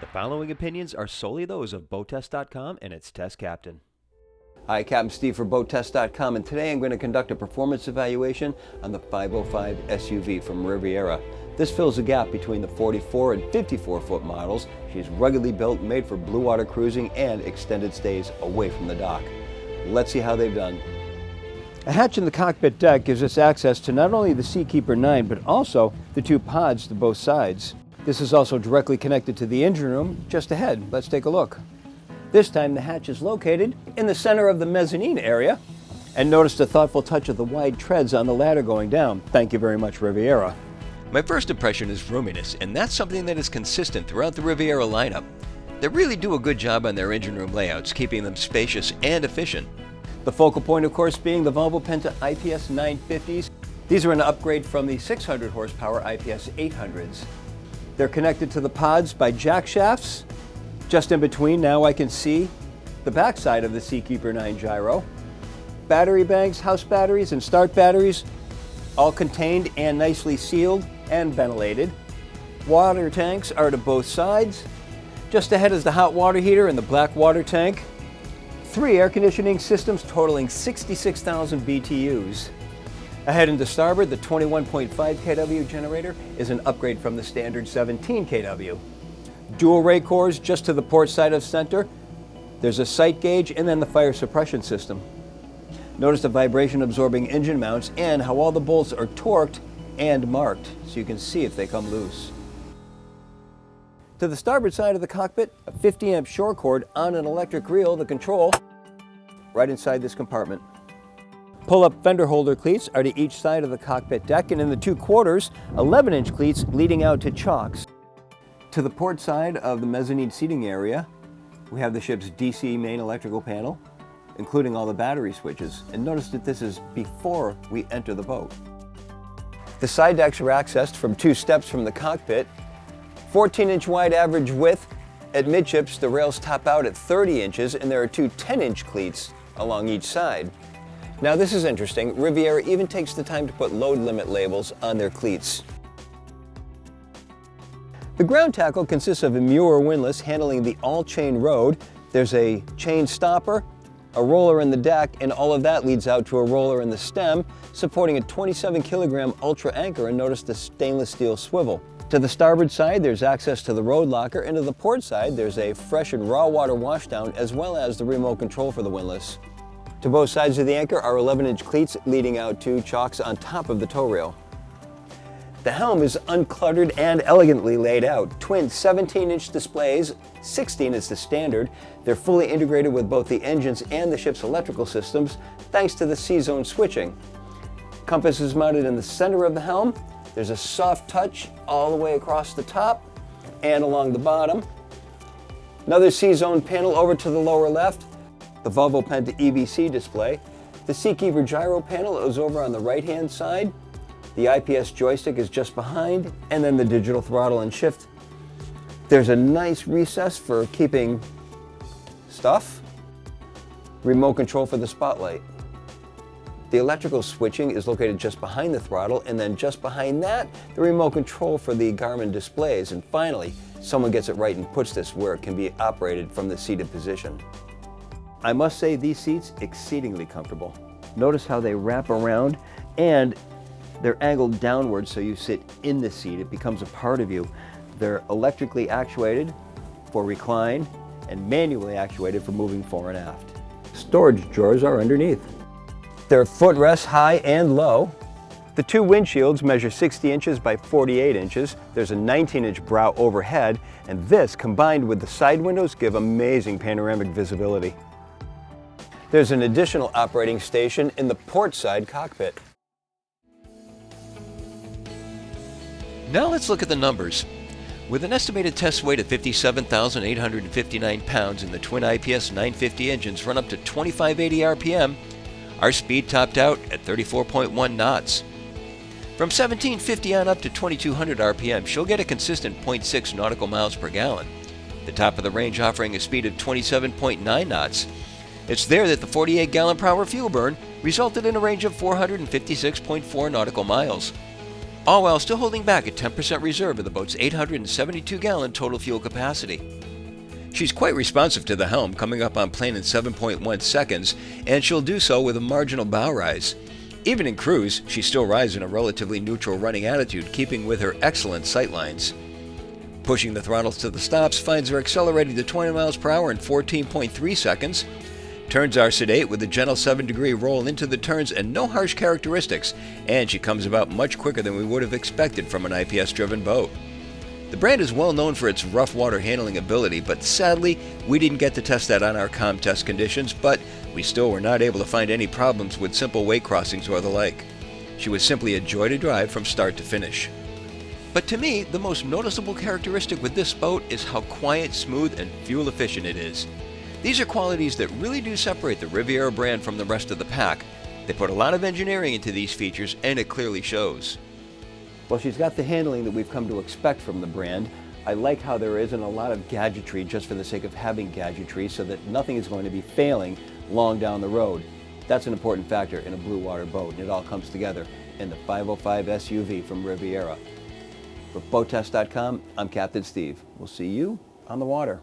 The following opinions are solely those of BoatTEST.com and its test captain. Hi, Captain Steve for BoatTEST.com, and today I'm going to conduct a performance evaluation on the 505 SUV from Riviera. This fills a gap between the 44 and 54 foot models. She's ruggedly built, made for blue water cruising and extended stays away from the dock. Let's see how they've done. A hatch in the cockpit deck gives us access to not only the Seakeeper 9, but also the two pods to both sides. This is also directly connected to the engine room just ahead. Let's take a look. This time the hatch is located in the center of the mezzanine area. And notice the thoughtful touch of the wide treads on the ladder going down. Thank you very much, Riviera. My first impression is roominess, and that's something that is consistent throughout the Riviera lineup. They really do a good job on their engine room layouts, keeping them spacious and efficient. The focal point, of course, being the Volvo Penta IPS 950s. These are an upgrade from the 600 horsepower IPS 800s. They're connected to the pods by jack shafts. Just in between, now I can see the backside of the Seakeeper 9 gyro. Battery banks, house batteries, and start batteries, all contained and nicely sealed and ventilated. Water tanks are to both sides. Just ahead is the hot water heater and the black water tank. 3 air conditioning systems totaling 66,000 BTUs. Ahead and to starboard, the 21.5 kW generator is an upgrade from the standard 17 kW. Dual ray cores just to the port side of center. There's a sight gauge and then the fire suppression system. Notice the vibration absorbing engine mounts and how all the bolts are torqued and marked so you can see if they come loose. To the starboard side of the cockpit, a 50 amp shore cord on an electric reel to control right inside this compartment. Pull-up fender holder cleats are to each side of the cockpit deck, and in the 2 quarters, 11-inch cleats leading out to chocks. To the port side of the mezzanine seating area, we have the ship's DC main electrical panel, including all the battery switches. And notice that this is before we enter the boat. The side decks are accessed from 2 steps from the cockpit. 14-inch wide average width. At midships, the rails top out at 30 inches, and there are 2 10-inch cleats along each side. Now this is interesting. Riviera even takes the time to put load limit labels on their cleats. The ground tackle consists of a Muir windlass handling the all-chain rode. There's a chain stopper, a roller in the deck, and all of that leads out to a roller in the stem, supporting a 27 kilogram ultra anchor, and notice the stainless steel swivel. To the starboard side, there's access to the road locker, and to the port side, there's a fresh and raw water washdown, as well as the remote control for the windlass. To both sides of the anchor are 11-inch cleats leading out to chocks on top of the tow rail. The helm is uncluttered and elegantly laid out. Twin 17-inch displays, 16 is the standard. They're fully integrated with both the engines and the ship's electrical systems, thanks to the C-zone switching. Compass is mounted in the center of the helm. There's a soft touch all the way across the top and along the bottom. Another C-zone panel over to the lower left. The Volvo Penta EBC display. The Seakeeper gyro panel is over on the right-hand side. The IPS joystick is just behind, and then the digital throttle and shift. There's a nice recess for keeping stuff. Remote control for the spotlight. The electrical switching is located just behind the throttle, and then just behind that, the remote control for the Garmin displays. And finally, someone gets it right and puts this where it can be operated from the seated position. I must say these seats exceedingly comfortable. Notice how they wrap around and they're angled downward so you sit in the seat. It becomes a part of you. They're electrically actuated for recline and manually actuated for moving fore and aft. Storage drawers are underneath. There are footrests high and low. The 2 windshields measure 60 inches by 48 inches. There's a 19-inch brow overhead, and this combined with the side windows give amazing panoramic visibility. There's an additional operating station in the port side cockpit. Now let's look at the numbers. With an estimated test weight of 57,859 pounds and the twin IPS 950 engines run up to 2580 RPM, our speed topped out at 34.1 knots. From 1750 on up to 2200 RPM, she'll get a consistent 0.6 nautical miles per gallon. The top of the range offering a speed of 27.9 knots. It's there that the 48 gallon per hour fuel burn resulted in a range of 456.4 nautical miles. all while still holding back a 10% reserve of the boat's 872-gallon total fuel capacity. She's quite responsive to the helm, coming up on plane in 7.1 seconds, and she'll do so with a marginal bow rise. Even in cruise, she still rides in a relatively neutral running attitude, keeping with her excellent sightlines. Pushing the throttles to the stops finds her accelerating to 20 miles per hour in 14.3 seconds. Turns are sedate with a gentle 7-degree roll into the turns and no harsh characteristics, and she comes about much quicker than we would have expected from an IPS-driven boat. The brand is well known for its rough water handling ability, but sadly, we didn't get to test that on our com test conditions, but we still were not able to find any problems with simple wake crossings or the like. She was simply a joy to drive from start to finish. But to me, the most noticeable characteristic with this boat is how quiet, smooth, and fuel efficient it is. These are qualities that really do separate the Riviera brand from the rest of the pack. They put a lot of engineering into these features, and it clearly shows. Well, she's got the handling that we've come to expect from the brand. I like how there isn't a lot of gadgetry just for the sake of having gadgetry, so that nothing is going to be failing long down the road. That's an important factor in a blue water boat, and it all comes together in the 505 SUV from Riviera. For BoatTEST.com, I'm Captain Steve. We'll see you on the water.